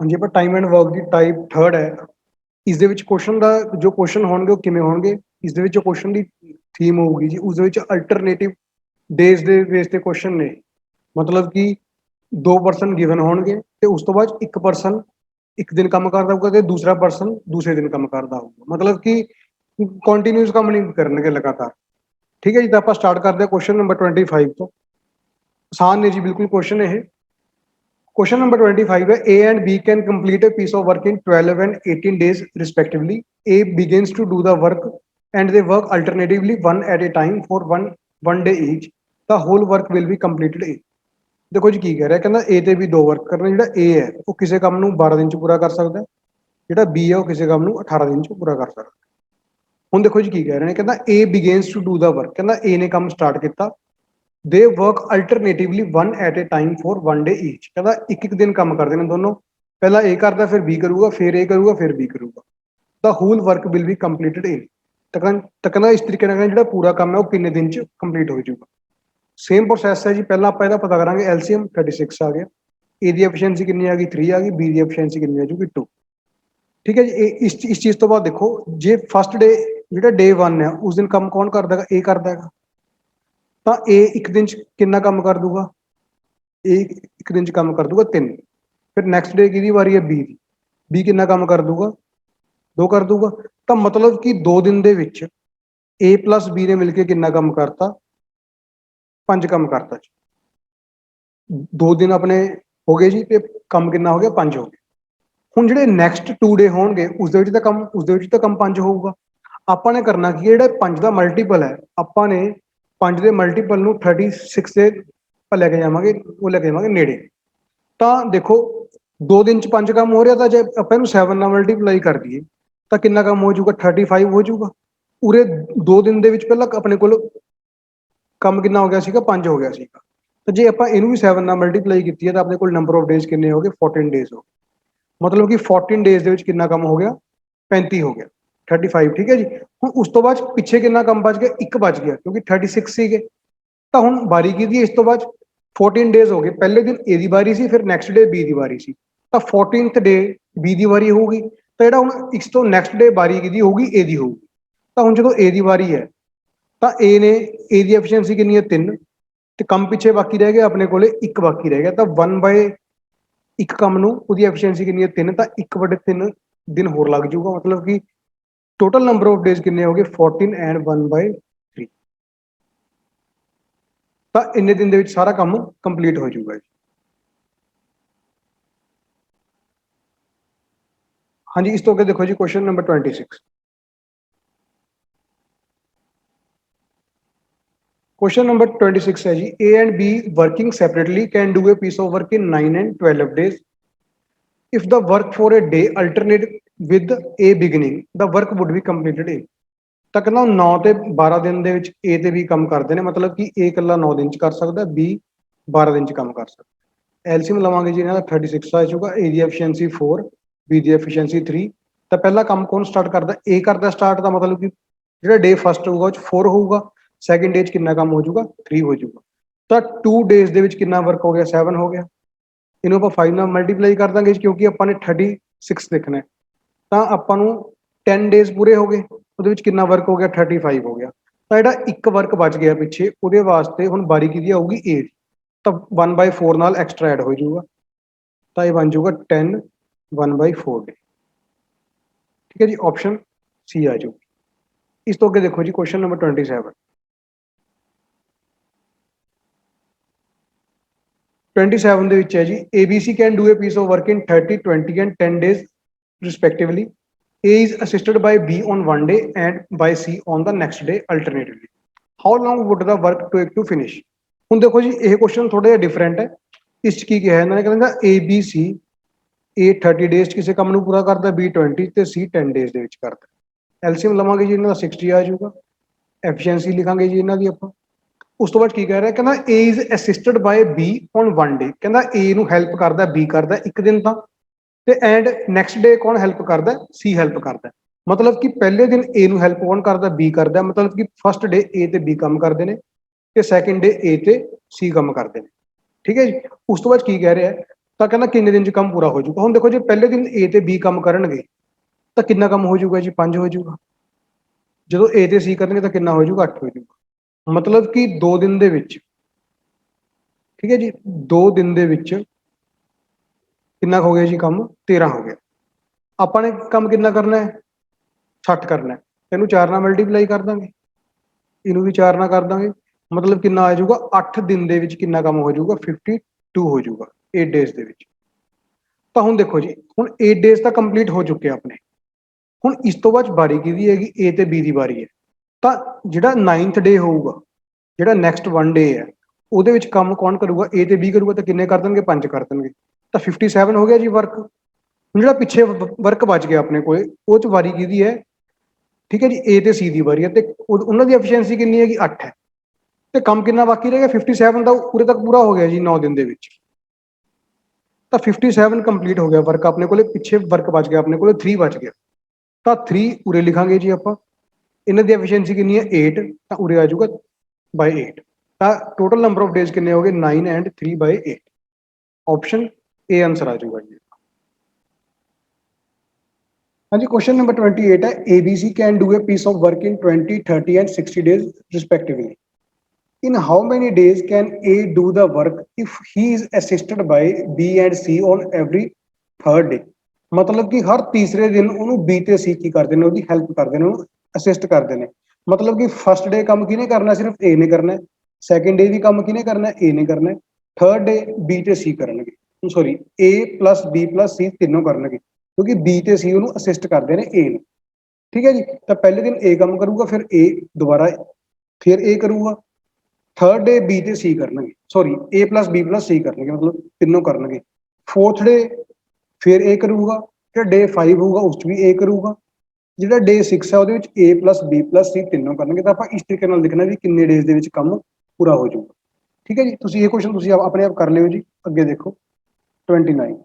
ਹਾਂਜੀ, ਆਪਾਂ time and work the type 3rd ਹੈ। ਇਸ ਦੇ ਵਿੱਚ ਕੁਐਸਚਨ ਦਾ ਜੋ ਕੁਐਸਚਨ ਹੋਣਗੇ ਉਹ ਕਿਵੇਂ ਹੋਣਗੇ, ਇਸ ਦੇ ਵਿੱਚ ਕੁਐਸਚਨ ਦੀ ਥੀਮ ਹੋਊਗੀ ਜੀ, ਉਸ ਦੇ ਵਿੱਚ ਅਲਟਰਨੇਟਿਵ ਡੇਜ਼ ਦੇ ਬੇਸ ਤੇ ਕੁਐਸਚਨ ਨੇ। ਮਤਲਬ ਕਿ 2 ਪਰਸਨ ਗਿਵਨ ਹੋਣਗੇ ਤੇ ਉਸ ਤੋਂ ਬਾਅਦ ਇੱਕ ਪਰਸਨ ਇੱਕ ਦਿਨ ਕੰਮ ਕਰਦਾ ਹੋਊਗਾ ਤੇ ਦੂਸਰਾ ਪਰਸਨ ਦੂਸਰੇ ਦਿਨ ਕੰਮ ਕਰਦਾ ਹੋਊਗਾ। ਮਤਲਬ ਕਿ ਕੰਟੀਨਿਊਸ ਕੰਮ ਨਹੀਂ ਕਰਨਗੇ ਲਗਾਤਾਰ। ਠੀਕ ਹੈ ਜੀ, ਤਾਂ ਆਪਾਂ ਸਟਾਰਟ ਕਰਦੇ ਹਾਂ ਕੁਐਸਚਨ ਨੰਬਰ 25 ਤੋਂ। ਆਸਾਨ ਨੇ ਜੀ ਬਿਲਕੁਲ ਕੁਐਸਚਨ ਇਹ। Question number 25 है, A and B can complete a piece of work in 12 and 18 days respectively. A begins to do the work and they work alternatively one at a time for one day each. The whole work will be completed in। ਦੇਖੋ ਜੀ ਕੀ ਕਹਿ ਰਿਹਾ, ਕਹਿੰਦਾ A ਤੇ ਵੀ ਦੋ work ਕਰਨੇ। ਜਿਹੜਾ A ਹੈ ਉਹ ਕਿਸੇ ਕੰਮ ਨੂੰ 12 ਦਿਨ ਚ ਪੂਰਾ ਕਰ ਸਕਦਾ, ਜਿਹੜਾ B ਹੈ ਉਹ ਕਿਸੇ ਕੰਮ ਨੂੰ 18 ਦਿਨ ਚ ਪੂਰਾ ਕਰ ਸਕਦਾ। ਹੁਣ ਦੇਖੋ ਜੀ ਕੀ ਕਹਿ ਰਹੇ ਨੇ, ਕਹਿੰਦਾ A begins to do the work, ਕਹਿੰਦਾ A ਨੇ ਕੰਮ ਸਟਾਰਟ ਕੀਤਾ। ਦੇ work ਅਲਟਰਨੇਟਿਵਲੀ one at a time for one day each। ਕਹਿੰਦਾ ਇੱਕ ਇੱਕ ਦਿਨ ਕੰਮ ਕਰਦੇ ਨੇ ਦੋਨੋਂ, ਪਹਿਲਾਂ A ਕਰਦਾ ਫਿਰ B ਕਰੂਗਾ, ਫਿਰ A ਕਰੂਗਾ, ਫਿਰ B ਕਰੂਗਾ। The whole work will be completed in. ਤਾਂ ਕਹਿੰਦਾ ਇਸ ਤਰੀਕੇ ਨਾਲ ਜਿਹੜਾ ਪੂਰਾ ਕੰਮ ਹੈ ਉਹ ਕਿੰਨੇ ਦਿਨ ਚ ਕੰਪਲੀਟ ਹੋ ਜਾਊਗਾ। ਸੇਮ ਪ੍ਰੋਸੈਸ ਹੈ ਜੀ, ਪਹਿਲਾਂ ਆਪਾਂ ਇਹਦਾ ਪਤਾ ਕਰਾਂਗੇ। ਐਲਸੀਐਮ 36 ਆ ਗਿਆ, A ਦੀ ਐਫੀਸ਼ੀਐਂਸੀ ਕਿੰਨੀ ਆ ਗਈ 3 ਆ ਗਈ, B ਦੀ ਐਫੀਸ਼ੀਐਂਸੀ ਕਿੰਨੀ ਆ ਜੂਗੀ 2। ਠੀਕ ਹੈ ਜੀ, ਇਸ ਚੀਜ਼ ਤੋਂ ਬਾਅਦ ਦੇਖੋ, ਜੇ ਫਸਟ ਡੇ ਜਿਹੜਾ ਡੇ 1 ਹੈ ਉਸ ਦਿਨ ਕੰਮ ਕੌਣ ਕਰਦਾ ਹੈਗਾ, A ਕਰਦਾ ਹੈਗਾ। ਤਾਂ A ਇੱਕ ਦਿਨ ਚ ਕਿੰਨਾ ਕੰਮ ਕਰ ਦੂਗਾ, A ਇੱਕ ਦਿਨ ਚ ਕੰਮ ਕਰ ਦੂਗਾ 3। ਫਿਰ ਨੈਕਸਟ ਡੇ ਕਿਹਦੀ ਵਾਰੀ ਹੈ, B ਦੀ। B ਕਿੰਨਾ ਕੰਮ ਕਰ ਦੂਗਾ, 2 ਕਰ ਦੂਗਾ। ਤਾਂ ਮਤਲਬ ਕਿ 2 ਦਿਨ ਦੇ ਵਿੱਚ A ਪਲੱਸ B ਨੇ ਮਿਲ ਕੇ ਕਿੰਨਾ ਕੰਮ ਕਰਤਾ, 5 ਕੰਮ ਕਰਤਾ ਜੀ। 2 ਦਿਨ ਆਪਣੇ ਹੋ ਗਏ ਜੀ ਤੇ ਕੰਮ ਕਿੰਨਾ ਹੋ ਗਿਆ, 5 ਹੋ ਗਏ। ਹੁਣ ਜਿਹੜੇ ਨੈਕਸਟ 2 ਡੇ ਹੋਣਗੇ ਉਸ ਦੇ ਵਿੱਚ ਤਾਂ ਕੰਮ 5 ਹੋਊਗਾ। ਆਪਾਂ ਨੇ ਕਰਨਾ ਕੀ ਹੈ, ਜਿਹੜਾ 5 ਦਾ ਮਲਟੀਪਲ ਹੈ, ਆਪਾਂ ਨੇ 5 ਦੇ ਮਲਟੀਪਲ ਨੂੰ 36 ਦੇ ਆਪਾਂ ਲੈ ਕੇ ਜਾਵਾਂਗੇ, ਉਹ ਲੈ ਕੇ ਜਾਵਾਂਗੇ ਨੇੜੇ। ਤਾਂ ਦੇਖੋ 2 ਦਿਨ ਚ 5 ਕੰਮ ਹੋ ਰਿਹਾ, ਤਾਂ ਜੇ ਆਪਾਂ ਇਹਨੂੰ 7 ਨਾਲ ਮਲਟੀਪਲਾਈ ਕਰ ਦਈਏ ਤਾਂ ਕਿੰਨਾ ਕੰਮ ਹੋ ਜਾਊਗਾ, 35 ਹੋ ਜਾਊਗਾ। ਉਰੇ 2 ਦਿਨ ਦੇ ਵਿੱਚ ਪਹਿਲਾਂ ਆਪਣੇ ਕੋਲ ਕੰਮ ਕਿੰਨਾ ਹੋ ਗਿਆ ਸੀਗਾ, 5 ਹੋ ਗਿਆ ਸੀਗਾ। ਤਾਂ ਜੇ ਆਪਾਂ ਇਹਨੂੰ ਵੀ 7 ਨਾਲ ਮਲਟੀਪਲਾਈ ਕੀਤੀ ਹੈ ਤਾਂ ਆਪਣੇ ਕੋਲ ਨੰਬਰ ਆਫ ਡੇਜ਼ ਕਿੰਨੇ ਹੋ ਗਏ, 14 ਡੇਜ਼ ਹੋ ਗਏ। ਮਤਲਬ ਕਿ 14 ਡੇਜ਼ ਦੇ ਵਿੱਚ ਕਿੰਨਾ ਕੰਮ ਹੋ ਗਿਆ, 35 ਹੋ ਗਿਆ, 35। ਠੀਕ ਹੈ ਜੀ। ਹੁਣ ਉਸ ਤੋਂ ਬਾਅਦ ਪਿੱਛੇ ਕਿੰਨਾ ਕੰਮ ਬਚ ਗਿਆ, ਇੱਕ ਬਚ ਗਿਆ, ਕਿਉਂਕਿ 36 ਸੀਗੇ। ਤਾਂ ਹੁਣ ਵਾਰੀ ਕਿਹਦੀ, ਇਸ ਤੋਂ ਬਾਅਦ 14 ਡੇਜ਼ ਹੋ ਗਏ। ਪਹਿਲੇ ਦਿਨ A ਦੀ ਵਾਰੀ ਸੀ, ਫਿਰ ਨੈਕਸਟ ਡੇ B ਦੀ ਵਾਰੀ ਸੀ। ਤਾਂ 14th ਡੇ B ਦੀ ਵਾਰੀ ਹੋਊਗੀ। ਤਾਂ ਜਿਹੜਾ ਹੁਣ ਇਸ ਤੋਂ ਨੈਕਸਟ ਡੇ ਵਾਰੀ ਕਿਹਦੀ ਹੋਊਗੀ, A ਦੀ ਹੋਊਗੀ। ਤਾਂ ਹੁਣ ਜਦੋਂ A ਦੀ ਵਾਰੀ ਹੈ ਤਾਂ A ਦੀ ਐਫੀਸ਼ੀਐਂਸੀ ਕਿੰਨੀ ਹੈ, 3। ਤੇ ਕੰਮ ਪਿੱਛੇ ਬਾਕੀ ਰਹਿ ਗਿਆ ਆਪਣੇ ਕੋਲੇ, ਇੱਕ ਬਾਕੀ ਰਹਿ ਗਿਆ। ਤਾਂ 1/1 ਕੰਮ ਨੂੰ ਉਹਦੀ ਐਫੀਸ਼ੀਐਂਸੀ ਕਿੰਨੀ ਹੈ, 3। ਤਾਂ 1/3 ਦਿਨ ਹੋਰ ਲੱਗ ਜਾਊਗਾ। ਮਤਲਬ ਕਿ ਟੋਟਲ ਨੰਬਰ ਆਫ ਡੇਜ਼ ਕਿੰਨੇ ਹੋ ਗਏ, 14 ਐਂਡ 1/3। ਤਾਂ ਇੰਨੇ ਦਿਨ ਦੇ ਵਿੱਚ ਸਾਰਾ ਕੰਮ ਕੰਪਲੀਟ ਹੋ ਜਾਊਗਾ ਜੀ। ਹਾਂਜੀ, ਇਸ ਤੋਂ ਅੱਗੇ ਦੇਖੋ ਜੀ ਕੁਐਸਚਨ ਨੰਬਰ 26। ਕੁਐਸਚਨ ਨੰਬਰ 26 ਹੈ ਜੀ, A and B working separately can do a piece of work in 9 and 12 days if the work for a day alternate with A beginning the work would be completed in। ਤਾਂ ਕਹਿੰਦਾ 9 ਤੇ 12 ਦਿਨ ਦੇ ਵਿੱਚ A ਤੇ B ਕੰਮ ਕਰਦੇ ਨੇ। ਮਤਲਬ ਕਿ A ਇਕੱਲਾ 9 ਦਿਨ ਚ ਕਰ ਸਕਦਾ, B 12 ਦਿਨ ਚ ਕੰਮ ਕਰ ਸਕਦਾ। ਐਲਸੀਐਮ ਲਵਾਂਗੇ ਜੀ ਇਹਨਾਂ ਦਾ 36 ਆ ਜਾਊਗਾ। A the efficiency 4, B the efficiency 3। ਤਾਂ ਪਹਿਲਾ ਕੰਮ ਕੌਣ ਸਟਾਰਟ ਕਰਦਾ, A ਕਰਦਾ ਸਟਾਰਟ। ਦਾ ਮਤਲਬ ਕਿ ਜਿਹੜਾ ਡੇ ਫਸਟ ਹੋਊਗਾ ਉਹ ਚ 4 ਹੋਊਗਾ, ਸੈਕਿੰਡ ਡੇ ਚ ਕਿੰਨਾ ਕੰਮ ਹੋ ਜਾਊਗਾ, 3 ਹੋ ਜਾਊਗਾ। ਤਾਂ 2 ਡੇਜ਼ ਦੇ ਵਿੱਚ ਕਿੰਨਾ ਵਰਕ ਹੋ ਗਿਆ, 7 ਹੋ ਗਿਆ। ਇਹਨੂੰ ਆਪਾਂ 5 ਨਾਲ ਮਲਟੀਪਲਾਈ ਕਰ ਦਾਂਗੇ ਕਿਉਂਕਿ ਆਪਾਂ ਨੇ 36 ਦੇਖਣਾ। ਤਾਂ ਆਪਾਂ ਨੂੰ 10 ਡੇਜ਼ ਪੂਰੇ ਹੋ ਗਏ, ਉਹਦੇ ਵਿੱਚ ਕਿੰਨਾ ਵਰਕ ਹੋ ਗਿਆ, 35 ਹੋ ਗਿਆ। ਤਾਂ ਜਿਹੜਾ ਇੱਕ ਵਰਕ ਬਚ ਗਿਆ ਪਿੱਛੇ, ਉਹਦੇ ਵਾਸਤੇ ਹੁਣ ਬਾਰੀ ਕਿਹਦੀ ਆਊਗੀ, A। ਤਾਂ 1/4 ਨਾਲ ਐਕਸਟਰਾ ਐਡ ਹੋ ਜਾਊਗਾ। ਤਾਂ ਇਹ ਬਣ ਜਾਊਗਾ 10 1/4 ਡੇ। ਠੀਕ ਹੈ ਜੀ, ਆਪਸ਼ਨ ਸੀ ਆ ਜਾਊਗੀ। ਇਸ ਤੋਂ ਅੱਗੇ ਦੇਖੋ ਜੀ ਕੁਐਸਚਨ ਨੰਬਰ 27। 27 ਦੇ ਵਿੱਚ ਹੈ ਜੀ, ABC can do a piece of work in 30, 20 and 10 days respectively. A is assisted by B on one day and by C on the next day alternatively. How long would the work take to finish? ਹੁਣ ਦੇਖੋ ਜੀ ਇਹ question ਥੋੜਾ ਜਿਹਾ different ਹੈ। ਇਸ ਚ ਕੀ ਕਿਹਾ ਇਹਨਾਂ ਨੇ, ਕਹਿੰਦਾ ABC A 30 ਡੇਜ਼ ਕਿਸੇ ਕੰਮ ਨੂੰ ਪੂਰਾ ਕਰਦਾ, B 20 ਤੇ C 10 ਡੇਜ਼ ਦੇ ਵਿੱਚ ਕਰਦਾ। ਐਲਸੀਐਮ ਲਵਾਂਗੇ ਜੀ ਇਹਨਾਂ ਦਾ 60 ਆ ਜਾਊਗਾ। ਐਫੀਸ਼ੀਐਂਸੀ ਲਿਖਾਂਗੇ ਜੀ ਇਹਨਾਂ ਦੀ ਆਪਾਂ। ਉਸ ਤੋਂ ਬਾਅਦ ਕੀ ਕਹਿ ਰਿਹਾ, ਕਹਿੰਦਾ A is assisted by B on one day। ਕਹਿੰਦਾ A ਨੂੰ ਹੈਲਪ ਕਰਦਾ B ਕਰਦਾ ਇੱਕ ਦਿਨ ਤਾਂ, ਤੇ ਐਂਡ ਨੈਕਸਟ ਡੇ ਕੌਣ ਹੈਲਪ ਕਰਦਾ, C ਹੈਲਪ ਕਰਦਾ। ਮਤਲਬ ਕਿ ਪਹਿਲੇ ਦਿਨ A ਨੂੰ ਹੈਲਪ ਕੌਣ ਕਰਦਾ, B ਕਰਦਾ। ਮਤਲਬ ਕਿ ਫਸਟ ਡੇ A ਤੇ B ਕੰਮ ਕਰਦੇ ਨੇ ਤੇ ਸੈਕਿੰਡ ਡੇ A ਤੇ C ਕੰਮ ਕਰਦੇ ਨੇ। ਠੀਕ ਹੈ ਜੀ। ਉਸ ਤੋਂ ਬਾਅਦ ਕੀ ਕਹਿ ਰਿਹਾ, ਤਾਂ ਕਹਿੰਦਾ ਕਿੰਨੇ ਦਿਨ 'ਚ ਕੰਮ ਪੂਰਾ ਹੋ ਜਾਊਗਾ। ਹੁਣ ਦੇਖੋ ਜੇ ਪਹਿਲੇ ਦਿਨ A ਤੇ B ਕੰਮ ਕਰਨਗੇ ਤਾਂ ਕਿੰਨਾ ਕੰਮ ਹੋ ਜਾਊਗਾ ਜੀ, 5 ਹੋ ਜਾਊਗਾ। ਜਦੋਂ A ਤੇ C ਕਰਨਗੇ ਤਾਂ ਕਿੰਨਾ ਹੋ ਜਾਊਗਾ, 8 ਹੋ ਜਾਊਗਾ। ਮਤਲਬ ਕਿ 2 ਦਿਨ ਦੇ ਵਿੱਚ, ਠੀਕ ਹੈ ਜੀ, 2 ਦਿਨ ਦੇ ਵਿੱਚ ਕਿੰਨਾ ਹੋ ਗਿਆ ਜੀ ਕੰਮ, 13 ਹੋ ਗਿਆ। ਆਪਾਂ ਨੇ ਕੰਮ ਕਿੰਨਾ ਕਰਨਾ ਹੈ, 60 ਕਰਨਾ ਹੈ। ਇਹਨੂੰ 4 ਨਾਲ ਮਲਟੀਪਲਾਈ ਕਰ ਦਾਂਗੇ, ਇਹਨੂੰ ਵੀ 4 ਨਾਲ ਕਰ ਦਾਂਗੇ। ਮਤਲਬ ਕਿੰਨਾ ਆ ਜਾਊਗਾ, 8 ਦਿਨ ਦੇ ਵਿੱਚ ਕਿੰਨਾ ਕੰਮ ਹੋ ਜਾਊਗਾ, 52 ਹੋ ਜਾਊਗਾ 8 ਡੇਜ਼ ਦੇ ਵਿੱਚ। ਤਾਂ ਹੁਣ ਦੇਖੋ ਜੀ, ਹੁਣ 8 ਡੇਜ਼ ਤਾਂ ਕੰਪਲੀਟ ਹੋ ਚੁੱਕੇ ਆਪਣੇ। ਹੁਣ ਇਸ ਤੋਂ ਬਾਅਦ ਵਾਰੀ ਕਿਹਦੀ ਹੈਗੀ, A ਤੇ B ਦੀ ਵਾਰੀ ਹੈ। ਤਾਂ ਜਿਹੜਾ 9th ਡੇ ਹੋਊਗਾ, ਜਿਹੜਾ ਨੈਕਸਟ 1 ਡੇ ਹੈ, ਉਹਦੇ ਵਿੱਚ ਕੰਮ ਕੌਣ ਕਰੂਗਾ, A ਤੇ B ਕਰੂਗਾ। ਤਾਂ ਕਿੰਨੇ ਕਰ ਦੇਣਗੇ, 5 ਕਰ ਦੇਣਗੇ। ਤਾਂ 57 ਹੋ ਗਿਆ ਜੀ ਵਰਕ। ਹੁਣ ਜਿਹੜਾ ਪਿੱਛੇ ਵਰਕ ਬਚ ਗਿਆ ਆਪਣੇ ਕੋਲੇ, ਉਹ 'ਚ ਵਾਰੀ ਕਿਹਦੀ ਹੈ, ਠੀਕ ਹੈ ਜੀ, A ਤੇ C ਦੀ ਵਾਰੀ ਹੈ। ਤੇ ਉਹਨਾਂ ਦੀ ਐਫੀਸ਼ੀਐਂਸੀ ਕਿੰਨੀ ਹੈਗੀ, 8 ਹੈ। ਤੇ ਕੰਮ ਕਿੰਨਾ ਬਾਕੀ ਰਹਿ ਗਿਆ, 57 ਦਾ ਉਰੇ ਤੱਕ ਪੂਰਾ ਹੋ ਗਿਆ ਜੀ 9 ਦਿਨ ਦੇ ਵਿੱਚ। ਤਾਂ 57 ਕੰਪਲੀਟ ਹੋ ਗਿਆ ਵਰਕ ਆਪਣੇ ਕੋਲੇ। ਪਿੱਛੇ ਵਰਕ ਬਚ ਗਿਆ ਆਪਣੇ ਕੋਲੇ, 3 ਬਚ ਗਿਆ। ਤਾਂ 3 ਉਰੇ ਲਿਖਾਂਗੇ ਜੀ ਆਪਾਂ। ਇਹਨਾਂ ਦੀ ਐਫੀਸ਼ੀਐਂਸੀ ਕਿੰਨੀ ਹੈ, 8, ਤਾਂ ਉਰੇ ਆ ਜਾਊਗਾ ਬਾਈ 8। ਤਾਂ ਟੋਟਲ ਨੰਬਰ ਆਫ ਡੇਜ਼ ਕਿੰਨੇ ਹੋ ਗਏ, 9 and 3 by 8। Option A answer ਆ ਜਾਊਗਾ ਜੀ। ਹਾਂਜੀ, क्वेश्चन नंबर 28 है, ABC can do a piece of work in 20, 30 and 60 days respectively. In how many days can A do the work if he is assisted by B and C on every third day? मतलब कि हर तीसरे दिन ਉਹਨੂੰ B ਤੇ C ਕੀ ਕਰਦੇ ਨੇ, ਉਹਦੀ help ਕਰਦੇ ਨੇ, ਉਹਨੂੰ ਅਸਿਸਟ ਕਰਦੇ ਨੇ। ਮਤਲਬ ਕਿ ਫਸਟ ਡੇ ਕੰਮ ਕਿਹਨੇ ਕਰਨਾ, ਸਿਰਫ A ਨੇ ਕਰਨਾ। ਸੈਕੰਡ ਡੇ ਵੀ ਕੰਮ ਕਿਹਨੇ ਕਰਨਾ, A ਨੇ ਕਰਨਾ। ਥਰਡ ਡੇ B ਤੇ C ਕਰਨਗੇ, sorry A plus B plus C ਤਿੰਨੋਂ ਕਰਨਗੇ, ਕਿਉਂਕਿ B ਤੇ C ਉਹਨੂੰ ਅਸਿਸਟ ਕਰਦੇ ਨੇ A ਨੂੰ। ਠੀਕ ਹੈ ਜੀ। ਤਾਂ ਪਹਿਲੇ ਦਿਨ A ਕੰਮ ਕਰੂਗਾ, ਫਿਰ A ਦੁਬਾਰਾ ਫਿਰ A ਕਰੂਗਾ। ਥਰਡ ਡੇ B ਤੇ C ਕਰਨਗੇ, sorry A plus B plus C ਕਰਨਗੇ, ਮਤਲਬ ਤਿੰਨੋਂ ਕਰਨਗੇ। ਫੋਰਥ ਡੇ ਫਿਰ A ਕਰੂਗਾ। ਜਿਹੜਾ ਡੇ 5 ਹੋਊਗਾ ਉਸ 'ਚ ਵੀ A ਕਰੂਗਾ। ਜਿਹੜਾ ਡੇ 6 ਹੈ ਉਹਦੇ ਵਿੱਚ A plus B plus C ਤਿੰਨੋਂ ਕਰਨਗੇ। ਤਾਂ ਆਪਾਂ ਇਸ ਤਰੀਕੇ ਨਾਲ ਲਿਖਣਾ ਵੀ ਕਿੰਨੇ ਡੇਜ਼ ਦੇ ਵਿੱਚ ਕੰਮ ਪੂਰਾ ਹੋ ਜਾਊਗਾ। ਠੀਕ ਹੈ ਜੀ। ਤੁਸੀਂ ਇਹ ਕੁਐਸਚਨ ਤੁਸੀਂ ਆਪਣੇ ਆਪ ਕਰ ਲਿਓ ਜੀ। ਅੱਗੇ ਦੇਖੋ 29।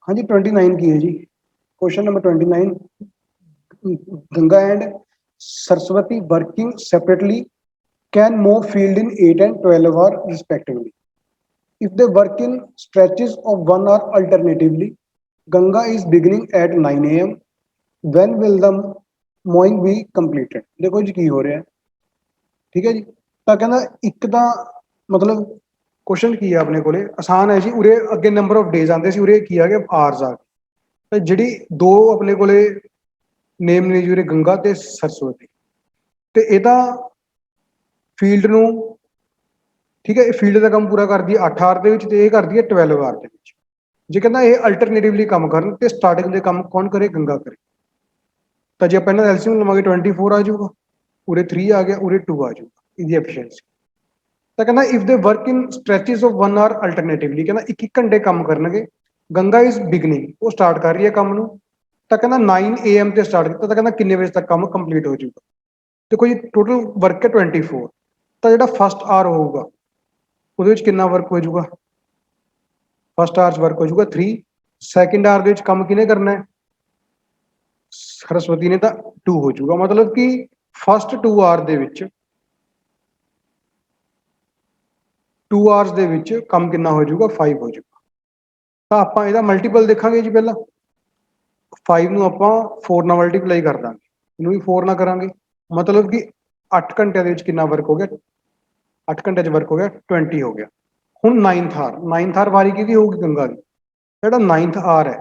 हाँ जी 29 की है जी। Question number 29, Ganga and Saraswati working separately can mow field in 8 and 12 hours respectively. If they work in stretches of 1 hour alternatively, Ganga is beginning at 9 a.m. When will the mowing be completed? देखो जी की हो रहा है, ठीक है जी। ਤਾਂ ਕਹਿੰਦਾ ਇੱਕ ਤਾਂ ਮਤਲਬ ਕੁਐਸਚਨ ਕੀ ਹੈ ਆਪਣੇ ਕੋਲੇ, ਆਸਾਨ ਹੈ ਜੀ। ਉਰੇ ਅੱਗੇ ਨੰਬਰ ਆਫ ਡੇਜ਼ ਆਉਂਦੇ ਸੀ, ਉਰੇ ਕੀ ਆ ਗਿਆ, ਆਰਸ ਆ ਗਏ। ਤਾਂ ਜਿਹੜੀ ਦੋ ਆਪਣੇ ਕੋਲੇ ਨੇਮ ਨੇ ਜੀ ਉਰੇ, ਗੰਗਾ ਤੇ ਸਰਸਵਤੀ, ਤੇ ਇਹਦਾ ਫੀਲਡ ਨੂੰ, ਠੀਕ ਹੈ, ਇਹ ਫੀਲਡ ਦਾ ਕੰਮ ਪੂਰਾ ਕਰਦੀ ਹੈ 8 ਆਰ ਦੇ ਵਿੱਚ, ਤੇ ਇਹ ਕਰਦੀ ਹੈ 12 ਆਰ ਦੇ ਵਿੱਚ। ਜੇ ਕਹਿੰਦਾ ਇਹ ਅਲਟਰਨੇਟਿਵਲੀ ਕੰਮ ਕਰਨ, ਤੇ ਸਟਾਰਟਿੰਗ ਦੇ ਕੰਮ ਕੌਣ ਕਰੇ, ਗੰਗਾ ਕਰੇ। ਤਾਂ ਜੇ ਆਪਾਂ ਇਹਨਾਂ ਦਾ ਐਲਸੀਐਮ ਲਵਾਂਗੇ 24 ਆ ਜਾਊਗਾ, ਉਰੇ 3 ਆ ਗਿਆ, ਉਰੇ 2 ਆ ਜਾਊਗਾ ਇਹਦੀ ਐਫੀਸ਼ੀਐਂਸੀ। ਤਾਂ ਕਹਿੰਦਾ if they work in stretches of 1 or alternatively, ਕਹਿੰਦਾ ਇੱਕ ਇੱਕ ਘੰਟੇ ਕੰਮ ਕਰਨਗੇ। ਗੰਗਾ ਇਜ਼ ਬਿਗਨਿੰਗ, ਉਹ ਸਟਾਰਟ ਕਰ ਰਹੀ ਹੈ ਕੰਮ ਨੂੰ। ਤਾਂ ਕਹਿੰਦਾ 9 AM ਤੇ ਸਟਾਰਟ ਕੀਤਾ, ਤਾਂ ਕਹਿੰਦਾ ਕਿੰਨੇ ਵਜੇ ਤੱਕ ਕੰਮ ਕੰਪਲੀਟ ਹੋ ਜਾਊਗਾ। ਦੇਖੋ ਜੀ ਟੋਟਲ ਵਰਕ ਹੈ 24। ਤਾਂ ਜਿਹੜਾ ਫਸਟ ਆਰ ਹੋਊਗਾ ਉਹਦੇ ਵਿੱਚ ਕਿੰਨਾ ਵਰਕ ਹੋ ਜਾਊਗਾ, ਫਸਟ ਆਰ 'ਚ ਵਰਕ ਹੋ ਜਾਊਗਾ 3। ਸੈਕਿੰਡ ਆਰ ਦੇ ਵਿੱਚ ਕੰਮ ਕਿਹਨੇ ਕਰਨਾ ਹੈ, ਸਰਸਵਤੀ ਨੇ, ਤਾਂ 2 ਹੋ ਜਾਊਗਾ। ਮਤਲਬ ਕਿ ਫਸਟ 2 ਆਰ ਦੇ ਵਿੱਚ, 2 ਆਵਰਸ ਦੇ ਵਿੱਚ ਕੰਮ ਕਿੰਨਾ ਹੋ ਜਾਊਗਾ, 5 ਹੋ ਜਾਊਗਾ। ਤਾਂ ਆਪਾਂ ਇਹਦਾ ਮਲਟੀਪਲ ਦੇਖਾਂਗੇ ਜੀ। ਪਹਿਲਾਂ 5 ਨੂੰ ਆਪਾਂ 4 ਨਾਲ ਮਲਟੀਪਲਾਈ ਕਰ ਦਾਂਗੇ, ਇਹਨੂੰ ਵੀ 4 ਨਾਲ ਕਰਾਂਗੇ। ਮਤਲਬ ਕਿ 8 ਘੰਟਿਆਂ ਦੇ ਵਿੱਚ ਕਿੰਨਾ ਵਰਕ ਹੋ ਗਿਆ, 8 ਘੰਟੇ 'ਚ ਵਰਕ ਹੋ ਗਿਆ 20 ਹੋ ਗਿਆ। ਹੁਣ 9th ਆਰ, 9th ਆਰ ਵਾਰੀ ਕਿਹਦੀ ਹੋਊਗੀ, ਗੰਗਾ ਦੀ। ਜਿਹੜਾ 9th ਆਰ ਹੈ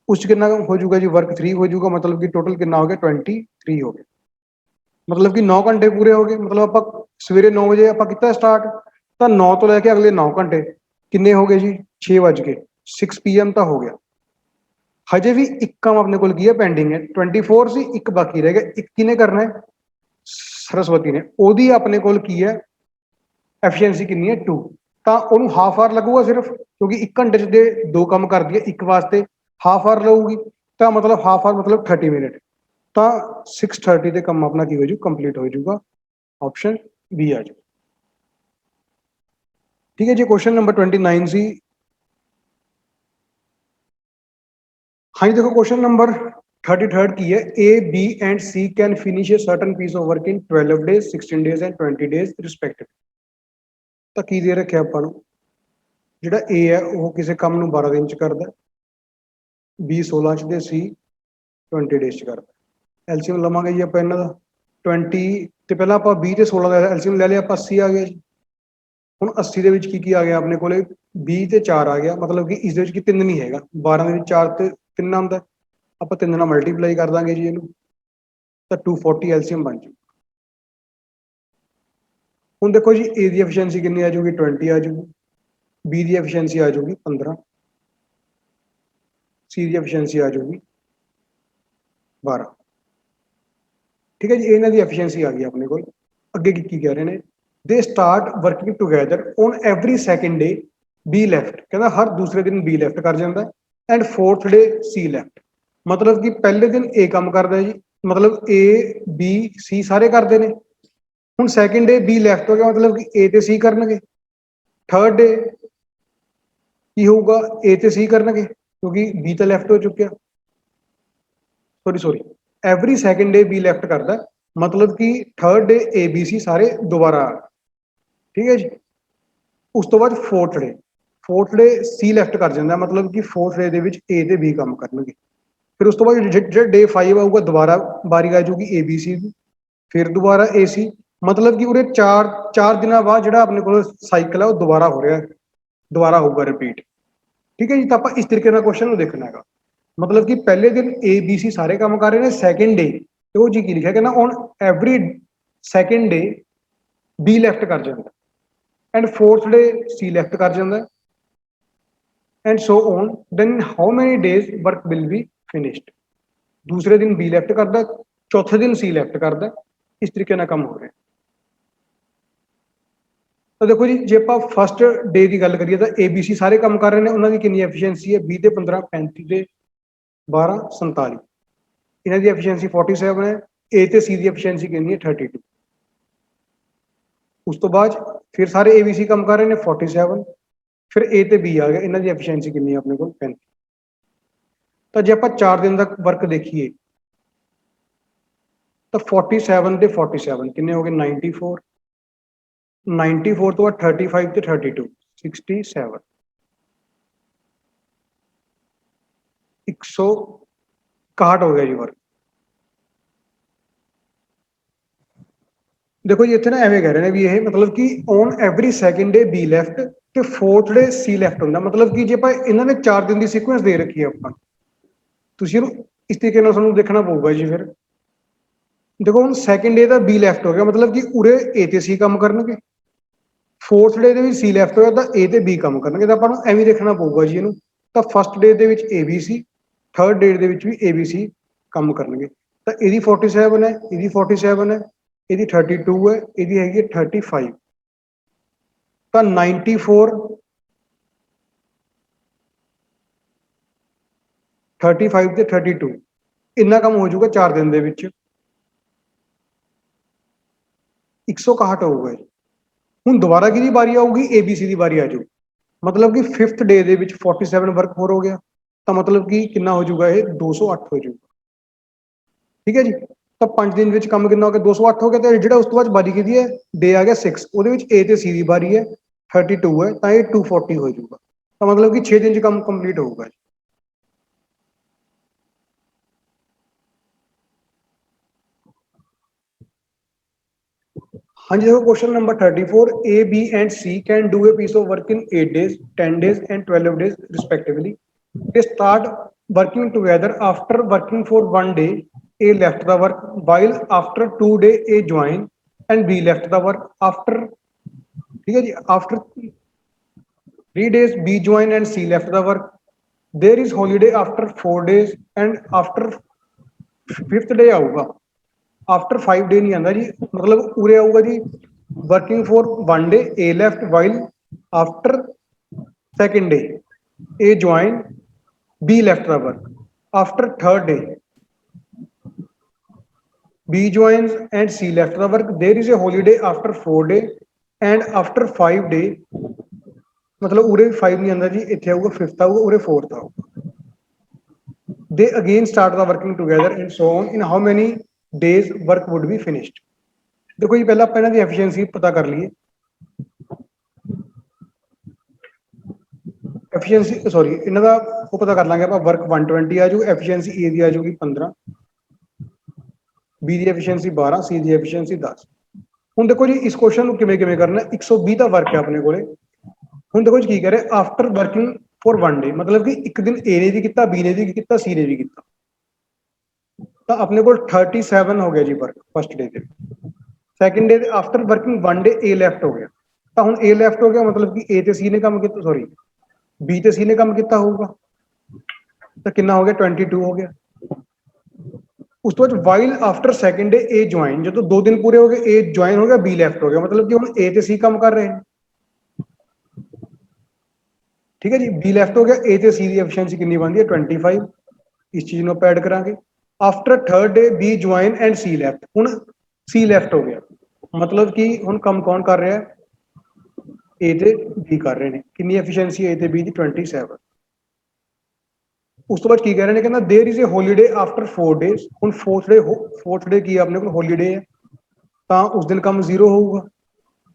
ਉਸ 'ਚ ਕਿੰਨਾ ਹੋ ਜਾਊਗਾ ਜੀ, ਵਰਕ 3 ਹੋ ਜਾਊਗਾ। ਮਤਲਬ ਕਿ ਟੋਟਲ ਕਿੰਨਾ ਹੋ ਗਿਆ, 23 ਹੋ ਗਿਆ। ਮਤਲਬ ਕਿ 9 ਘੰਟੇ ਪੂਰੇ ਹੋ ਗਏ। ਮਤਲਬ ਆਪਾਂ ਸਵੇਰੇ 9 ਵਜੇ ਆਪਾਂ ਕੀਤਾ ਸਟਾਰਟ, ਤਾਂ 9 ਤੋਂ ਲੈ ਕੇ ਅਗਲੇ 9 ਘੰਟੇ ਕਿੰਨੇ ਹੋ ਗਏ ਜੀ, 6 ਵੱਜ ਗਏ, 6 PM ਤਾਂ ਹੋ ਗਿਆ। ਹਜੇ ਵੀ ਇੱਕ ਕੰਮ ਆਪਣੇ ਕੋਲ ਕੀ ਹੈ, ਪੈਂਡਿੰਗ ਹੈ। 24 ਸੀ, ਇੱਕ ਬਾਕੀ ਰਹਿ ਗਿਆ। ਇੱਕ ਕਿਹਨੇ ਕਰਨਾ ਹੈ, ਸਰਸਵਤੀ ਨੇ। ਉਹਦੀ ਆਪਣੇ ਕੋਲ ਕੀ ਹੈ, ਐਫੀਸ਼ੀਐਂਸੀ ਕਿੰਨੀ ਹੈ, 2। ਤਾਂ ਉਹਨੂੰ ਹਾਫ ਆਰ ਲੱਗੂਗਾ ਸਿਰਫ, ਕਿਉਂਕਿ 1 ਘੰਟੇ 'ਚ ਦੇ 2 ਕੰਮ ਕਰਦੀ ਹੈ, ਇੱਕ ਵਾਸਤੇ ਹਾਫ ਆਰ ਲਊਗੀ। ਤਾਂ ਮਤਲਬ ਹਾਫ ਆਰ ਮਤਲਬ 30 ਮਿੰਟ। ਤਾਂ 6:30 ਤੇ ਕੰਮ ਆਪਣਾ ਕੀ ਹੋ ਜੂ, ਕੰਪਲੀਟ ਹੋ ਜਾਊਗਾ। ਆਪਸ਼ਨ ਬੀ ਆ ਜਾਊ। ਠੀਕ ਹੈ ਜੀ। क्वेश्चन नंबर 29 ਸੀ। हाँ जी देखो क्वेश्चन नंबर 33rd की है, A, B and C can finish a certain piece of work in 12 days, 16 days and 20 days respectively। ਤਾਂ ਕੀ ਦੇ ਰੱਖਿਆ ਆਪਾਂ ਨੂੰ, ਜਿਹੜਾ A ਹੈ ਉਹ ਕਿਸੇ ਕੰਮ ਨੂੰ 12 ਦਿਨ ਚ ਕਰਦਾ, B 16 ਚ ਤੇ C 20 ਡੇਜ਼ ਚ ਕਰਦਾ। ਐਲਸੀਐਮ ਲਵਾਂਗੇ ਜੀ ਆਪਾਂ ਇਹਨਾਂ ਦਾ 20 ਤੇ ਪਹਿਲਾਂ ਆਪਾਂ 20 ਤੇ 16 ਦਾ ਐਲਸੀਐਮ ਲੈ ਲਿਆ, ਆਪਾਂ 80 ਆ ਗਿਆ ਜੀ। ਹੁਣ 80 ਦੇ ਵਿੱਚ ਕੀ ਆ ਗਿਆ ਆਪਣੇ ਕੋਲੇ, 20 ਤੇ 4 ਆ ਗਿਆ, ਮਤਲਬ ਕਿ ਇਸ ਦੇ ਵਿੱਚ ਕੀ 3 ਨਹੀਂ ਹੈਗਾ, 12 ਦੇ ਵਿੱਚ 4 ਤੇ 3 ਆਉਂਦਾ, ਆਪਾਂ 3 ਨਾਲ ਮਲਟੀਪਲਾਈ ਕਰ ਦਾਂਗੇ ਜੀ ਇਹਨੂੰ, ਤਾਂ 240 ਐਲਸੀਐਮ ਬਣ ਜੂ। ਹੁਣ ਦੇਖੋ ਜੀ A ਦੀ ਐਫੀਸ਼ੀਐਂਸੀ ਕਿੰਨੀ ਆ ਜਾਊਗੀ, 20 ਆ ਜਾਊਗੀ, B ਦੀ ਐਫੀਸ਼ੀਐਂਸੀ ਆ ਜਾਊਗੀ 15, C ਦੀ ਐਫੀਸ਼ੀਐਂਸੀ ਆ ਜਾਊਗੀ 12। ਠੀਕ ਹੈ ਜੀ, ਇਹਨਾਂ ਦੀ ਐਫੀਸ਼ੀਐਂਸੀ ਆ ਗਈ ਆਪਣੇ ਕੋਲ। ਅੱਗੇ ਕੀ ਕਹਿ ਰਹੇ ਨੇ, ਦੇ start working together on every second day, B left, ਕਹਿੰਦਾ ਹਰ ਦੂਸਰੇ ਦਿਨ B ਲੈਫਟ ਕਰ ਜਾਂਦਾ, and fourth day C left. ਮਤਲਬ ਕਿ ਪਹਿਲੇ ਦਿਨ A ਕੰਮ ਕਰਦਾ ਜੀ, ਮਤਲਬ A B C ਸਾਰੇ ਕਰਦੇ ਨੇ। ਹੁਣ ਸੈਕਿੰਡ ਡੇ B ਲੈਫਟ ਹੋ ਗਿਆ, ਮਤਲਬ ਕਿ A ਤੇ C ਕਰਨਗੇ। ਥਰਡ ਡੇ ਕੀ ਹੋਊਗਾ, A ਤੇ C ਕਰਨਗੇ ਕਿਉਂਕਿ B ਤਾਂ ਲੈਫਟ ਹੋ ਚੁੱਕਿਆ। Sorry every second day B left ਕਰਦਾ, ਮਤਲਬ ਕਿ third day A B C ਸਾਰੇ ਦੁਬਾਰਾ। ਠੀਕ ਹੈ ਜੀ, ਉਸ ਤੋਂ ਬਾਅਦ ਫੋਰਥ ਡੇ C ਲੈਫਟ ਕਰ ਜਾਂਦਾ, ਮਤਲਬ ਕਿ ਫੋਰਥ ਡੇ ਦੇ ਵਿੱਚ A ਤੇ B ਕੰਮ ਕਰਨਗੇ। ਫਿਰ ਉਸ ਤੋਂ ਬਾਅਦ ਜਿਹੜਾ ਡੇ 5 ਆਊਗਾ ਦੁਬਾਰਾ ਵਾਰੀ ਆ ਜਾਊਗੀ ABC ਦੀ, ਫਿਰ ਦੁਬਾਰਾ AC, ਮਤਲਬ ਕਿ ਉਹਦੇ ਚਾਰ ਦਿਨਾਂ ਬਾਅਦ ਜਿਹੜਾ ਆਪਣੇ ਕੋਲ ਸਾਈਕਲ ਹੈ ਉਹ ਦੁਬਾਰਾ ਹੋ ਰਿਹਾ, ਦੁਬਾਰਾ ਹੋਊਗਾ ਰਿਪੀਟ। ਠੀਕ ਹੈ ਜੀ, ਤਾਂ ਆਪਾਂ ਇਸ ਤਰੀਕੇ ਨਾਲ ਕੁਐਸਚਨ ਨੂੰ ਦੇਖਣਾ ਹੈਗਾ, ਮਤਲਬ ਕਿ ਪਹਿਲੇ ਦਿਨ ABC ਸਾਰੇ ਕੰਮ ਕਰ ਰਹੇ ਨੇ, ਸੈਕਿੰਡ ਡੇ ਤੇ ਉਹ ਜੀ ਕੀ ਲਿਖਿਆ, ਕਹਿੰਦਾ on every second day B left ਕਰ ਜਾਂਦਾ, and fourth day C left ਕਰ ਜਾਂਦਾ, and so on, then how many days work will be finished. ਦੂਸਰੇ ਦਿਨ B ਲੈਫਟ ਕਰਦਾ, ਚੌਥੇ ਦਿਨ C ਲੈਫਟ ਕਰਦਾ, ਇਸ ਤਰੀਕੇ ਨਾਲ ਕੰਮ ਹੋ ਰਿਹਾ। ਤਾਂ ਦੇਖੋ ਜੀ, ਜੇ ਆਪਾਂ ਫਸਟ ਡੇ ਦੀ ਗੱਲ ਕਰੀਏ ਤਾਂ ABC ਸਾਰੇ ਕੰਮ ਕਰ ਰਹੇ ਨੇ, ਉਹਨਾਂ ਦੀ ਕਿੰਨੀ ਐਫੀਸ਼ੀਐਂਸੀ ਹੈ, 20 ਤੇ 15 35 ਤੇ 12 47, ਇਹਨਾਂ ਦੀ ਐਫੀਸ਼ੀਐਂਸੀ 47 ਹੈ। A ਤੇ C ਦੀ ਐਫੀਸ਼ੀਐਂਸੀ ਕਿੰਨੀ ਹੈ, 32। ਉਸ ਤੋਂ ਬਾਅਦ ਫਿਰ ਸਾਰੇ ABC ਕੰਮ ਕਰ ਰਹੇ ਨੇ, 47, ਫਿਰ A ਤੇ B ਆ ਗਿਆ, ਇਹਨਾਂ ਦੀ ਐਫੀਸ਼ੀਐਂਸੀ ਕਿੰਨੀ ਹੈ ਆਪਣੇ ਕੋਲ, 35। ਤਾਂ ਜੇ ਆਪਾਂ 4 ਦਿਨ ਦਾ ਵਰਕ ਦੇਖੀਏ ਤਾਂ 47 ਤੇ 47 ਕਿੰਨੇ ਹੋ ਗਏ, 94, 94 ਤੋਂ ਬਾਅਦ 35 ਤੇ 32 67, 161 ਹੋ ਗਿਆ ਜੀ ਵਰਕ। ਦੇਖੋ ਜੀ ਇੱਥੇ ਨਾ ਐਵੇਂ ਕਹਿ ਰਹੇ ਨੇ ਵੀ ਇਹ ਮਤਲਬ ਕਿ on every second day B left ਤੇ ਫੋਰਥ ਡੇ C ਲੈਫਟ ਹੁੰਦਾ, ਮਤਲਬ ਕਿ ਜੇ ਆਪਾਂ ਇਹਨਾਂ ਨੇ 4 ਦਿਨ ਦੀ ਸੀਕੁਐਂਸ ਦੇ ਰੱਖੀ ਹੈ ਆਪਾਂ, ਤੁਸੀਂ ਇਹਨੂੰ ਇਸ ਤਰੀਕੇ ਨਾਲ ਤੁਹਾਨੂੰ ਦੇਖਣਾ ਪਊਗਾ ਜੀ। ਫਿਰ ਦੇਖੋ ਹੁਣ ਸੈਕਿੰਡ ਡੇ ਦਾ B ਲੈਫਟ ਹੋ ਗਿਆ, ਮਤਲਬ ਕਿ ਉਰੇ A ਤੇ C ਕੰਮ ਕਰਨਗੇ, ਫੋਰਥ ਡੇ ਦੇ ਵਿੱਚ C ਲੈਫਟ ਹੋਇਆ ਤਾਂ A ਤੇ B ਕੰਮ ਕਰਨਗੇ, ਤਾਂ ਆਪਾਂ ਨੂੰ ਐਵੇਂ ਦੇਖਣਾ ਪਊਗਾ ਜੀ ਇਹਨੂੰ। ਤਾਂ ਫਸਟ ਡੇ ਦੇ ਵਿੱਚ ABC, ਥਰਡ ਡੇ ਦੇ ਵਿੱਚ ਵੀ ABC ਕੰਮ ਕਰਨਗੇ। ਤਾਂ ਇਹਦੀ 47 ਹੈ, ਇਹਦੀ 47 ਹੈ, ਇਹਦੀ 32 ਹੈ, ਇਹਦੀ ਹੈਗੀ ਹੈ 35, ਤਾਂ 94, 35 ਤੇ 32 ਇੰਨਾ ਕੰਮ ਹੋ ਜਾਊਗਾ 4 ਦਿਨ ਦੇ ਵਿੱਚ, 161 ਹੋਊਗਾ ਜੀ। ਹੁਣ ਦੁਬਾਰਾ ਕਿਹਦੀ ਵਾਰੀ ਆਊਗੀ, ABC ਦੀ ਵਾਰੀ ਆ ਜਾਊਗੀ, ਮਤਲਬ ਕਿ ਫਿਫਥ ਡੇ ਦੇ ਵਿੱਚ 47 ਵਰਕ ਹੋਰ ਹੋ ਗਿਆ, ਤਾਂ ਮਤਲਬ ਕਿ ਕਿੰਨਾ ਹੋ ਜਾਊਗਾ, ਇਹ 208 ਹੋ ਜਾਊਗਾ। ਠੀਕ ਹੈ ਜੀ, ਤਾਂ 5 ਦਿਨ ਵਿੱਚ ਕੰਮ ਕਿੰਨਾ ਹੋ ਗਿਆ, 208 ਹੋ ਗਿਆ। ਤੇ ਜਿਹੜਾ ਉਸ ਤੋਂ ਬਾਅਦ ਵਾਰੀ ਕਿਹਦੀ ਹੈ, ਡੇ ਆ ਗਿਆ 6, ਉਹਦੇ ਵਿੱਚ A ਤੇ C ਦੀ ਵਾਰੀ ਹੈ, 32 ਹੈ, ਤਾਂ ਇਹ 240 ਹੋ ਜਾਊਗਾ, ਤਾਂ ਮਤਲਬ ਕਿ 6 ਦਿਨ 'ਚ ਕੰਮ ਕੰਪਲੀਟ ਹੋਊਗਾ। हाँ जी, देखो question number 34, A, B and C can do a piece of work in 8 days, 10 days and 12 days respectively. They start working together. After working for 1 day, A left the work, while after 2 days A joined and B left the work. After, ठीक है जी, after 3 days B joined and C left the work. There is holiday after 4 days and after 5th day आऊगा। After 5 day नहीं आंदा जी, मतलब उरे आऊगा जी working for 1 day A left, while after second day A join, B left the work, after third day B joins and C left the work. There is a holiday after 4 day and after 5 day, मतलब उरे 5 नहीं आंदा जी, इत्थे आऊगा 5th आऊगा, उरे 4th आऊगा। they again start the working together and so on, in how many days work would be finished? देखो जी पहले आप ਇਹਨਾਂ ਦੀ efficiency पता कर लिए। efficiency सॉरी ਇਹਨਾਂ ਦਾ ਉਹ ਪਤਾ ਕਰ ਲਾਂਗੇ ਆਪਾਂ, work 120 ਆ ਜਾਊ, efficiency A ਦੀ ਆ ਜਾਊਗੀ 15, B ਦੀ efficiency 12, C ਦੀ efficiency 10। ਹੁਣ ਦੇਖੋ ਜੀ ਇਸ ਕੁਐਸਚਨ ਨੂੰ ਕਿਵੇਂ ਕਿਵੇਂ ਕਰਨਾ, 120 ਦਾ ਵਰਕ ਹੈ ਆਪਣੇ ਕੋਲੇ। ਹੁਣ ਦੇਖੋ ਜੀ ਕੀ ਕਹ ਰਹੇ, ਆਫਟਰ ਵਰਕਿੰਗ ਫॉर 1 ਡੇ, मतलब कि ਇੱਕ ਦਿਨ A ਨੇ ਵੀ ਕੀਤਾ, B ਨੇ ਵੀ ਕੀਤਾ, C ਨੇ ਵੀ ਕੀਤਾ, ਤਾਂ ਆਪਣੇ ਕੋਲ 37 ਹੋ ਗਿਆ ਜੀ ਵਰਕ ਫਸਟ ਡੇ ਤੇ। Second day after working 1 day A left ਹੋ ਗਿਆ, ਤਾਂ ਹੁਣ A ਲੈਫਟ ਹੋ ਗਿਆ ਮਤਲਬ ਕਿ A ਤੇ C ਨੇ ਕੰਮ ਕੀਤਾ, ਸੌਰੀ B ਤੇ C ਨੇ ਕੰਮ ਕੀਤਾ ਹੋਊਗਾ, ਤਾਂ ਕਿੰਨਾ ਹੋ ਗਿਆ 22 ਹੋ ਗਿਆ। ਉਸ ਤੋਂ ਬਾਅਦ while after second day A join, ਜਦੋਂ 2 ਦਿਨ ਪੂਰੇ ਹੋ ਗਏ A ਜੁਆਇਨ ਹੋ ਗਿਆ, B ਲੈਫਟ ਹੋ ਗਿਆ, मतलब कि ਹੁਣ A ਤੇ C ਕੰਮ ਕਰ ਰਹੇ हैं, ठीक है जी। B ਲੈਫਟ ਹੋ ਗਿਆ, A ਤੇ C ਦੀ ਐਫੀਸ਼ੀਐਂਸੀ ਕਿੰਨੀ ਬਣਦੀ ਹੈ 25, ਇਸ ਚੀਜ਼ ਨੂੰ ਆਪਾਂ ਐਡ ਕਰਾਂਗੇ। After third day B join and C left, ਹੁਣ C ਲੈਫਟ ਹੋ ਗਿਆ, मतलब कि ਹੁਣ ਕੰਮ ਕੌਣ ਕਰ ਰਿਹਾ ਹੈ, A ਤੇ B ਕਰ ਰਹੇ ਨੇ। ਕਿੰਨੀ ਐਫੀਸ਼ੀਐਂਸੀ A ਤੇ B ਦੀ 27। ਉਸ ਤੋਂ ਬਾਅਦ ਕੀ ਕਹਿ ਰਹੇ ਨੇ, ਕਹਿੰਦਾ there is a holiday after 4 days. ਹੁਣ ਫੋਰਥ ਡੇ ਕੀ ਹੈ ਆਪਣੇ ਕੋਲ, ਹੌਲੀਡੇ ਹੈ, ਤਾਂ ਉਸ ਦਿਨ ਕੰਮ ਜ਼ੀਰੋ ਹੋਊਗਾ।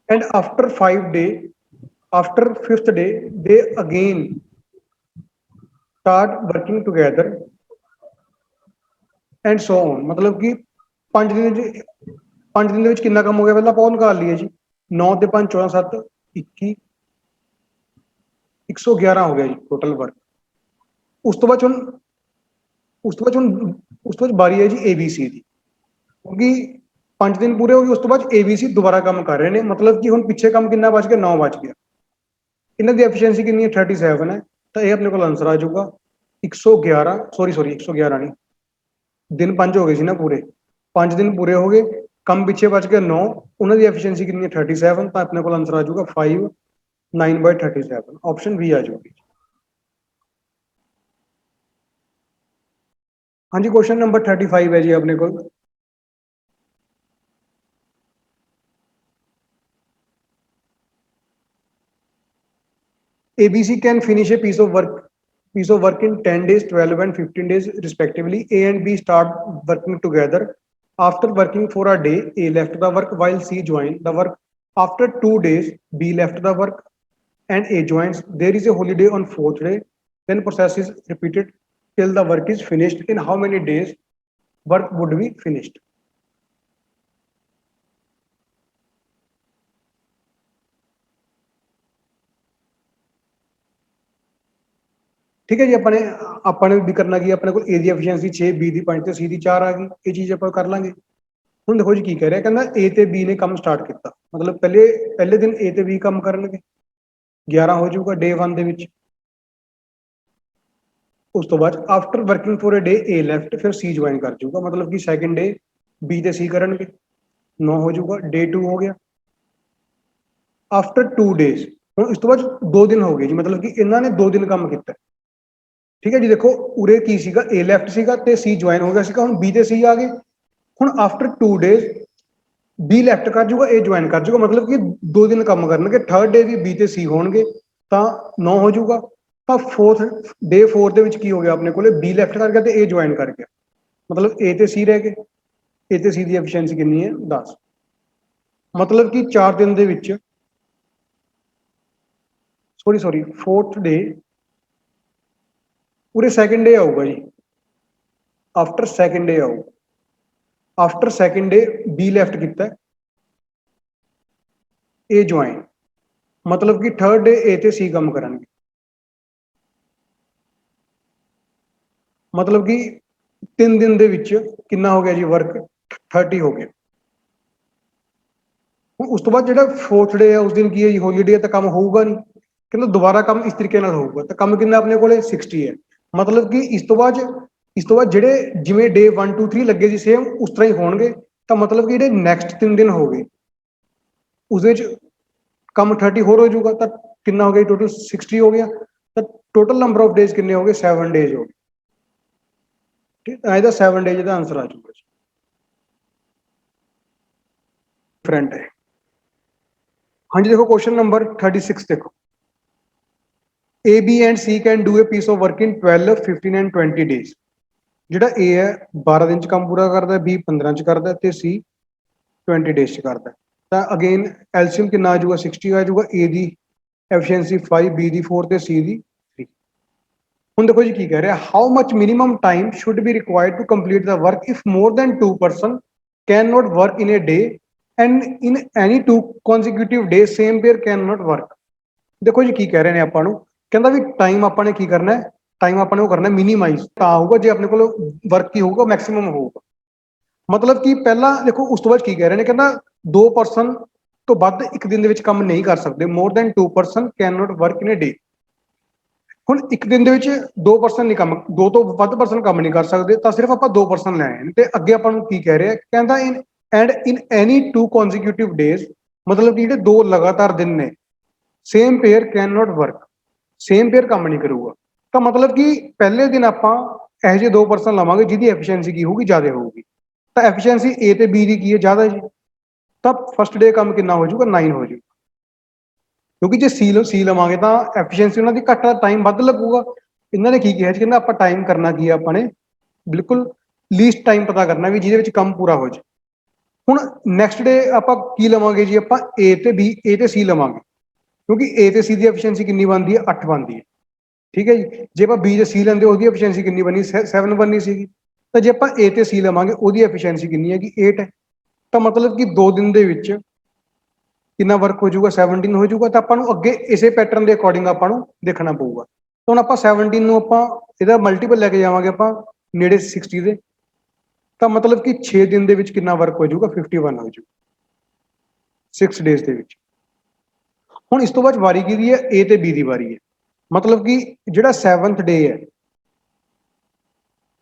And after 5 day, after 5th ਡੇ ਦੇ again start working together and so on, मतलब कि 5 ਦਿਨ ਦੇ ਵਿੱਚ ਕਿੰਨਾ ਕੰਮ ਹੋ ਗਿਆ, ਪਹਿਲਾਂ ਆਪਾਂ ਉਹ ਨਿਕਾਲ ਲਈਏ ਜੀ। 9 ਤੇ 5 14 7 21 111 ਹੋ ਗਿਆ ਜੀ ਟੋਟਲ ਵਰਕ। ਉਸ ਤੋਂ ਬਾਅਦ ਬਾਰੀ ਹੈ ਜੀ ABC ਦੀ, ਕਿਉਂਕਿ 5 ਦਿਨ ਪੂਰੇ ਹੋ ਗਏ, ਉਸ ਤੋਂ ਬਾਅਦ ABC ਦੁਬਾਰਾ ਕੰਮ ਕਰ ਰਹੇ ਨੇ, मतलब कि ਹੁਣ ਪਿੱਛੇ ਕੰਮ ਕਿੰਨਾ ਬਚ ਗਿਆ, 9 ਬਚ ਗਿਆ। ਇਹਨਾਂ ਦੀ ਐਫੀਸ਼ੀਐਂਸੀ ਕਿੰਨੀ ਹੈ 37 ਹੈ, ਤਾਂ ਇਹ ਆਪਣੇ ਕੋਲ ਆਨਸਰ ਆ ਜਾਊਗਾ 111, ਸੌਰੀ 111 ਨਹੀਂ, ਦਿਨ 5 ਹੋ ਗਏ ਸੀ ਨਾ ਪੂਰੇ, 5 ਦਿਨ ਪੂਰੇ ਹੋ ਗਏ, ਕੰਮ ਪਿੱਛੇ ਬਚ ਗਿਆ 9, ਉਹਨਾਂ ਦੀ ਐਫੀਸ਼ੀਐਂਸੀ ਕਿੰਨੀ ਹੈ 37, ਤਾਂ ਆਪਣੇ ਕੋਲ ਆਨਸਰ ਆ ਜਾਊਗਾ 5 9/37, ਆਪਸ਼ਨ B ਆ ਜਾਊਗੀ। हाँ जी, क्वेश्चन नंबर 35 है जी अपने को। ABC can finish a piece of work in 10 days, 12 and 15 days respectively. A and B start working together. After working for a day, A left the work while C joined the work. After 2 days, B left the work and A joins. There is a holiday on 4th day. Then process is repeated till the work is finished. In how many days work would be finished? ठीक है जी, अपने भी करना की अपने को A the efficiency 6, B ਦੀ 5 ਤੇ C ਦੀ 4 ਆ ਗਈ, ਇਹ ਚੀਜ਼ ਆਪਾਂ ਕਰ ਲਾਂਗੇ। ਹੁਣ ਦੇਖੋ ਜੀ ਕੀ ਕਹਿ ਰਿਹਾ, ਕਹਿੰਦਾ A ਤੇ B ਨੇ ਕੰਮ ਸਟਾਰਟ ਕੀਤਾ, ਮਤਲਬ ਪਹਿਲੇ ਦਿਨ A ਤੇ B ਕੰਮ ਕਰਨਗੇ, 11 ਹੋ ਜਾਊਗਾ ਡੇ 1 ਦੇ ਵਿੱਚ। ਉਸ ਤੋਂ ਬਾਅਦ after working for a day A left, ਫਿਰ C ਜੁਆਇਨ ਕਰ ਜਾਊਗਾ, मतलब कि ਸੈਕੰਡ ਡੇ B ਤੇ C ਕਰਨਗੇ, 9 ਹੋ ਜਾਊਗਾ, ਡੇ 2 ਹੋ ਗਿਆ। ਆਫਟਰ 2 ਡੇਜ਼, ਹੁਣ ਇਸ ਤੋਂ ਬਾਅਦ 2 ਦਿਨ ਹੋ ਗਏ ਜੀ, मतलब कि ਇਹਨਾਂ ਨੇ 2 ਦਿਨ ਕੰਮ ਕੀਤਾ। ठीक है जी, देखो उरे की सीगा A ਲੈਫਟ ਸੀਗਾ ਤੇ C ਜੁਆਇਨ ਹੋ ਗਿਆ ਸੀਗਾ, ਹੁਣ B ਤੇ C ਆ ਗਏ। ਹੁਣ ਆਫਟਰ 2 ਡੇਜ਼ B ਲੈਫਟ ਕਰ ਜੂਗਾ, A ਜੁਆਇਨ ਕਰ ਜੂਗਾ, मतलब कि 2 ਦਿਨ ਕੰਮ ਕਰਨਗੇ। ਥਰਡ ਡੇ ਵੀ B ਤੇ C ਹੋਣਗੇ, ਤਾਂ 9 ਹੋ ਜਾਊਗਾ। ਤਾਂ ਡੇ 4 ਦੇ ਵਿੱਚ ਕੀ ਹੋ ਗਿਆ ਆਪਣੇ ਕੋਲੇ, B ਲੈਫਟ ਕਰ ਗਿਆ ਤੇ A ਜੁਆਇਨ ਕਰ ਗਿਆ, मतलब A ਤੇ C ਰਹਿ ਗਏ। A ਤੇ C ਦੀ ਐਫੀਸ਼ੀਐਂਸੀ ਕਿੰਨੀ ਹੈ 10, मतलब कि 4 ਦਿਨ ਦੇ ਵਿੱਚ, ਸੌਰੀ 4th ਡੇ ਪੂਰੇ ਸੈਕੰਡ ਡੇ ਆਊਗਾ ਜੀ, ਆਫਟਰ ਸੈਕੰਡ ਡੇ ਆਊ। After second day B left ਕੀਤਾ, A ਜੁਆਇਨ, मतलब कि थर्ड डे A ਤੇ C ਕੰਮ ਕਰਨਗੇ, मतलब कि 3 ਦਿਨ ਦੇ ਵਿੱਚ ਕਿੰਨਾ ਹੋ ਗਿਆ ਜੀ ਵਰਕ, 30 ਹੋ ਗਿਆ। ਉਸ ਤੋਂ ਬਾਅਦ ਜਿਹੜਾ 4th ਡੇ ਹੈ ਉਸ ਦਿਨ ਕੀ ਹੈ ਜੀ, ਹੌਲੀਡੇ ਹੈ, ਤਾਂ ਕੰਮ ਹੋਊਗਾ ਨਹੀਂ, ਕਹਿੰਦਾ ਦੁਬਾਰਾ ਕੰਮ ਇਸ ਤਰੀਕੇ ਨਾਲ ਹੋਊਗਾ, ਤਾਂ ਕੰਮ ਕਿੰਨਾ ਆਪਣੇ ਕੋਲੇ 60 ਹੈ, मतलब कि ਇਸ ਤੋਂ ਬਾਅਦ ਜਿਹੜੇ ਜਿਵੇਂ ਡੇ 1 2 3 ਲੱਗੇ ਜੀ ਸੇਮ ਉਸ ਤਰ੍ਹਾਂ ਹੀ ਹੋਣਗੇ, ਤਾਂ मतलब कि ਜਿਹੜੇ ਨੈਕਸਟ 3 ਦਿਨ ਹੋ ਗਏ उसदे ਕੰਮ 30 ਹੋਰ ਹੋ ਜਾਊਗਾ, ਤਾਂ ਕਿੰਨਾ ਹੋ ਗਿਆ ਟੋਟਲ 60 ਹੋ ਗਿਆ, ਤਾਂ ਟੋਟਲ ਨੰਬਰ ਆਫ ਡੇਜ਼ ਕਿੰਨੇ ਹੋ ਗਏ 7 ਡੇਜ਼ ਹੋ ਗਏ। ਠੀਕ ਹੈ, ਇਹਦਾ 7 ਡੇਜ਼ ਦਾ ਆਨਸਰ ਆ ਜਾਊਗਾ ਜੀ, फ्रेंड है। हाँ जी, देखो क्वेश्चन नंबर 36 देखो, A, B and C can do a piece of work in 12, 15 and 20 days. ਜਿਹੜਾ A ਹੈ 12 ਦਿਨ ਚ ਕੰਮ ਪੂਰਾ ਕਰਦਾ, B 15 ਚ ਕਰਦਾ ਤੇ C 20 ਡੇਜ਼ ਚ ਕਰਦਾ। ਤਾਂ ਅਗੇਨ ਐਲਸੀਐਮ ਕਿੰਨਾ ਆ ਜਾਊਗਾ 60 ਆ ਜਾਊਗਾ। A ਦੀ ਐਫੀਸ਼ੀਐਂਸੀ 5, B ਦੀ 4 ਤੇ C ਦੀ 3। ਹੁਣ ਦੇਖੋ ਜੀ ਕੀ ਕਹਿ ਰਿਹਾ, how much minimum time should be required to complete the work if more than 2 person can not work in a day and in any 2 consecutive day same pair can not work. ਦੇਖੋ ਜੀ ਕੀ ਕਹਿ ਰਹੇ ਨੇ ਆਪਾਂ ਨੂੰ, ਕਹਿੰਦਾ ਵੀ time ਆਪਾਂ ਨੇ ਕੀ ਕਰਨਾ ਹੈ, ਟਾਈਮ ਆਪਾਂ ਨੇ ਉਹ ਕਰਨਾ ਮਿਨੀਮਾਈਜ਼ ਤਾਂ ਹੋਊਗਾ ਜੇ ਆਪਣੇ ਕੋਲ ਵਰਕ ਕੀ ਹੋਊਗਾ ਮੈਕਸਿਮਮ ਹੋਊਗਾ। ਮਤਲਬ ਕਿ ਪਹਿਲਾਂ ਦੇਖੋ ਉਸ ਤੋਂ ਬਾਅਦ ਕੀ ਕਹਿ ਰਹੇ ਨੇ, ਕਹਿੰਦਾ 2 ਪਰਸਨ ਤੋਂ ਵੱਧ ਇੱਕ ਦਿਨ ਦੇ ਵਿੱਚ ਕੰਮ ਨਹੀਂ ਕਰ ਸਕਦੇ, more than 2 person can not work in a day. ਹੁਣ ਇੱਕ ਦਿਨ ਦੇ ਵਿੱਚ 2 ਪਰਸਨ ਨਹੀਂ ਕੰਮ, 2 ਤੋਂ ਵੱਧ ਪਰਸਨ ਕੰਮ ਨਹੀਂ ਕਰ ਸਕਦੇ, ਤਾਂ ਸਿਰਫ ਆਪਾਂ 2 ਪਰਸਨ ਲੈ ਆਏ ਤੇ ਅੱਗੇ ਆਪਾਂ ਨੂੰ ਕੀ ਕਹਿ ਰਿਹਾ, ਕਹਿੰਦਾ in and in any 2 ਕੰਸੈਕਿਊਟਿਵ days, ਮਤਲਬ ਕਿ ਜਿਹੜੇ 2 ਲਗਾਤਾਰ ਦਿਨ ਨੇ, same pair can not work, same pair ਕੰਮ ਨਹੀਂ ਕਰੂਗਾ। ਤਾਂ ਮਤਲਬ ਕਿ ਪਹਿਲੇ ਦਿਨ ਆਪਾਂ ਇਹੋ ਜਿਹੇ 2 ਪਰਸਨ ਲਵਾਂਗੇ ਜਿਹਦੀ ਐਫੀਸ਼ੀਐਂਸੀ ਕੀ ਹੋਊਗੀ, ਜ਼ਿਆਦਾ ਹੋਊਗੀ। ਤਾਂ ਐਫੀਸ਼ੀਐਂਸੀ A ਤੇ B ਦੀ ਕੀ ਹੈ, ਜ਼ਿਆਦਾ ਜੀ, ਤਾਂ ਫਸਟ ਡੇ ਕੰਮ ਕਿੰਨਾ ਹੋ ਜਾਊਗਾ 9 ਹੋ ਜਾਊਗਾ। ਕਿਉਂਕਿ ਜੇ ਸੀ ਲਵਾਂਗੇ ਤਾਂ ਐਫੀਸ਼ੀਐਂਸੀ ਉਹਨਾਂ ਦੀ ਘੱਟ, ਟਾਈਮ ਵੱਧ ਲੱਗੂਗਾ। ਇਹਨਾਂ ਨੇ ਕੀ ਕਿਹਾ ਜੀ, ਕਹਿੰਦਾ ਆਪਾਂ ਟਾਈਮ ਕਰਨਾ ਕੀ ਹੈ, ਆਪਾਂ ਨੇ ਬਿਲਕੁਲ ਲੀਸਟ ਟਾਈਮ ਪਤਾ ਕਰਨਾ ਵੀ ਜਿਹਦੇ ਵਿੱਚ ਕੰਮ ਪੂਰਾ ਹੋ ਜਾਏ। ਹੁਣ ਨੈਕਸਟ ਡੇ ਆਪਾਂ ਕੀ ਲਵਾਂਗੇ ਜੀ, ਆਪਾਂ A ਤੇ B, A ਤੇ C ਲਵਾਂਗੇ, ਕਿਉਂਕਿ A ਤੇ C ਦੀ ਐਫੀਸ਼ੀਐਂਸੀ ਕਿੰਨੀ ਬਣਦੀ ਹੈ, 8 ਬਣਦੀ ਹੈ। ਠੀਕ ਹੈ ਜੀ, ਜੇ ਆਪਾਂ B ਤੇ C ਲੈਂਦੇ ਉਹਦੀ ਐਫੀਸ਼ੀਐਂਸੀ ਕਿੰਨੀ ਬਣੀ, 7 ਬਣਨੀ ਸੀਗੀ। ਤਾਂ ਜੇ ਆਪਾਂ A ਤੇ C ਲਵਾਂਗੇ ਉਹਦੀ ਐਫੀਸ਼ੀਐਂਸੀ ਕਿੰਨੀ ਹੈਗੀ, 8 ਹੈ। ਤਾਂ ਮਤਲਬ ਕਿ 2 ਦਿਨ ਦੇ ਵਿੱਚ ਕਿੰਨਾ ਵਰਕ ਹੋ ਜਾਊਗਾ, 17 ਹੋ ਜਾਊਗਾ। ਤਾਂ ਆਪਾਂ ਨੂੰ ਅੱਗੇ ਇਸੇ ਪੈਟਰਨ ਦੇ ਅਕੋਰਡਿੰਗ ਆਪਾਂ ਨੂੰ ਦੇਖਣਾ ਪਊਗਾ। ਹੁਣ ਆਪਾਂ 17 ਨੂੰ ਆਪਾਂ ਇਹਦਾ ਮਲਟੀਪਲ ਲੈ ਕੇ ਜਾਵਾਂਗੇ ਆਪਾਂ ਨੇੜੇ 60 ਦੇ, ਤਾਂ ਮਤਲਬ ਕਿ 6 ਦਿਨ ਦੇ ਵਿੱਚ ਕਿੰਨਾ ਵਰਕ ਹੋ ਜਾਊਗਾ, 51 ਹੋ ਜਾਊਗਾ 6 ਡੇਜ਼ ਦੇ ਵਿੱਚ। ਹੁਣ ਇਸ ਤੋਂ ਬਾਅਦ ਵਾਰੀ ਕਿਹਦੀ ਹੈ, A ਤੇ B ਦੀ ਵਾਰੀ ਹੈ। ਮਤਲਬ ਕਿ ਜਿਹੜਾ 7th ਡੇ ਹੈ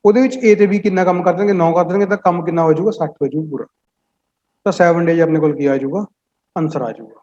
ਉਹਦੇ ਵਿੱਚ A ਤੇ B ਕਿੰਨਾ ਕੰਮ ਕਰ ਦੇਣਗੇ, 9 ਕਰ ਦੇਣਗੇ, ਤਾਂ ਕੰਮ ਕਿੰਨਾ ਹੋ ਜਾਊਗਾ, 60 ਹੋ ਜਾਊਗਾ ਪੂਰਾ। ਤਾਂ 7 ਡੇਜ਼ ਆਪਣੇ ਕੋਲ ਕੀ ਆ ਜਾਊਗਾ, ਆਨਸਰ ਆ ਜਾਊਗਾ।